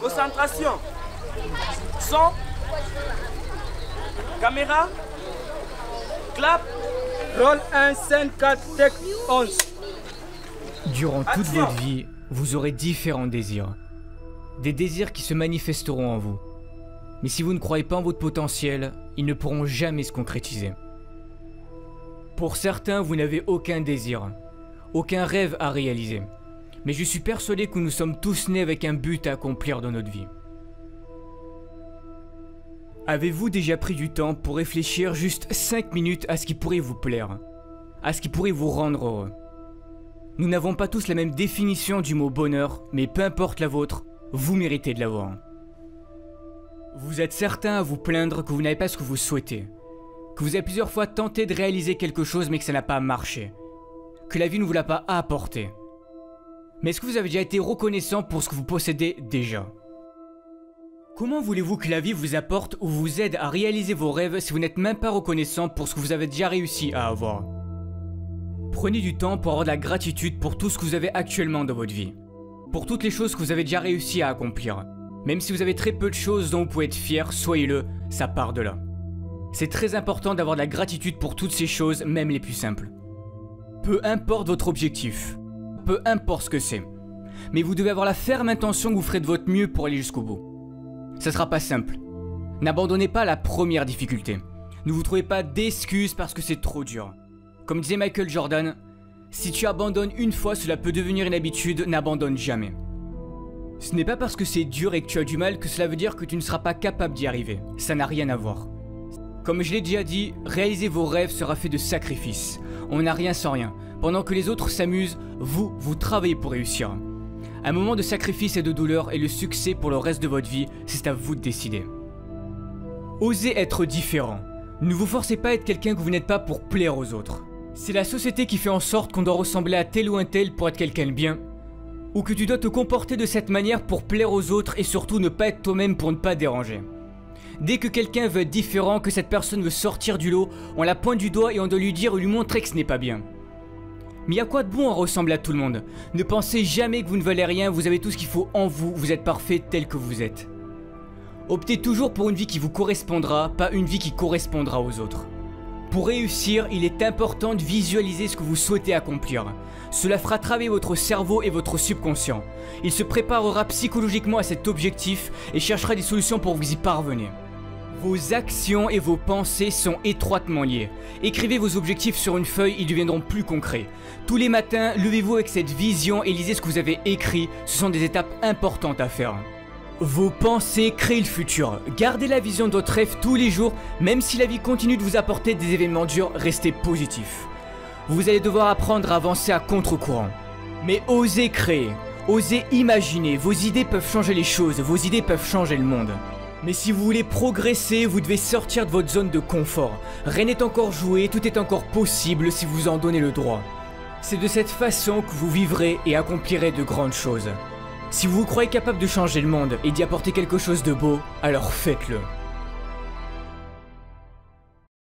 Concentration. Son. Caméra. Clap. Roll 1, scène 4, take 11. Durant toute Action. votre vie, vous aurez différents désirs. Des désirs qui se manifesteront en vous. Mais si vous ne croyez pas en votre potentiel, ils ne pourront jamais se concrétiser. Pour certains, vous n'avez aucun désir, aucun rêve à réaliser. Mais je suis persuadé que nous sommes tous nés avec un but à accomplir dans notre vie. Avez-vous déjà pris du temps pour réfléchir juste 5 minutes à ce qui pourrait vous plaire, à ce qui pourrait vous rendre heureux? Nous n'avons pas tous la même définition du mot bonheur, mais peu importe la vôtre, vous méritez de l'avoir. Vous êtes certain à vous plaindre que vous n'avez pas ce que vous souhaitez, que vous avez plusieurs fois tenté de réaliser quelque chose mais que ça n'a pas marché, que la vie ne vous l'a pas apporté. Mais est-ce que vous avez déjà été reconnaissant pour ce que vous possédez déjà? Comment voulez-vous que la vie vous apporte ou vous aide à réaliser vos rêves si vous n'êtes même pas reconnaissant pour ce que vous avez déjà réussi à avoir? Prenez du temps pour avoir de la gratitude pour tout ce que vous avez actuellement dans votre vie. Pour toutes les choses que vous avez déjà réussi à accomplir. Même si vous avez très peu de choses dont vous pouvez être fier, soyez-le, ça part de là. C'est très important d'avoir de la gratitude pour toutes ces choses, même les plus simples. Peu importe votre objectif, peu importe ce que c'est, mais vous devez avoir la ferme intention que vous ferez de votre mieux pour aller jusqu'au bout. Ça sera pas simple. N'abandonnez pas la première difficulté. Ne vous trouvez pas d'excuses parce que c'est trop dur. Comme disait Michael Jordan, si tu abandonnes une fois, cela peut devenir une habitude, n'abandonne jamais. Ce n'est pas parce que c'est dur et que tu as du mal que cela veut dire que tu ne seras pas capable d'y arriver. Ça n'a rien à voir. Comme je l'ai déjà dit, réaliser vos rêves sera fait de sacrifices. On n'a rien sans rien. Pendant que les autres s'amusent, vous travaillez pour réussir. Un moment de sacrifice et de douleur et le succès pour le reste de votre vie, c'est à vous de décider. Osez être différent. Ne vous forcez pas à être quelqu'un que vous n'êtes pas pour plaire aux autres. C'est la société qui fait en sorte qu'on doit ressembler à tel ou un tel pour être quelqu'un de bien, ou que tu dois te comporter de cette manière pour plaire aux autres et surtout ne pas être toi-même pour ne pas déranger. Dès que quelqu'un veut être différent, que cette personne veut sortir du lot, on la pointe du doigt et on doit lui dire ou lui montrer que ce n'est pas bien. Mais y a quoi de bon à ressembler à tout le monde? Ne pensez jamais que vous ne valez rien, vous avez tout ce qu'il faut en vous, vous êtes parfait tel que vous êtes. Optez toujours pour une vie qui vous correspondra, pas une vie qui correspondra aux autres. Pour réussir, il est important de visualiser ce que vous souhaitez accomplir. Cela fera travailler votre cerveau et votre subconscient. Il se préparera psychologiquement à cet objectif et cherchera des solutions pour vous y parvenir. Vos actions et vos pensées sont étroitement liées. Écrivez vos objectifs sur une feuille, ils deviendront plus concrets. Tous les matins, levez-vous avec cette vision et lisez ce que vous avez écrit. Ce sont des étapes importantes à faire. Vos pensées créent le futur. Gardez la vision de votre rêve tous les jours, même si la vie continue de vous apporter des événements durs, restez positif. Vous allez devoir apprendre à avancer à contre-courant. Mais osez créer, osez imaginer, vos idées peuvent changer les choses, vos idées peuvent changer le monde. Mais si vous voulez progresser, vous devez sortir de votre zone de confort. Rien n'est encore joué, tout est encore possible si vous en donnez le droit. C'est de cette façon que vous vivrez et accomplirez de grandes choses. Si vous vous croyez capable de changer le monde et d'y apporter quelque chose de beau, alors faites-le.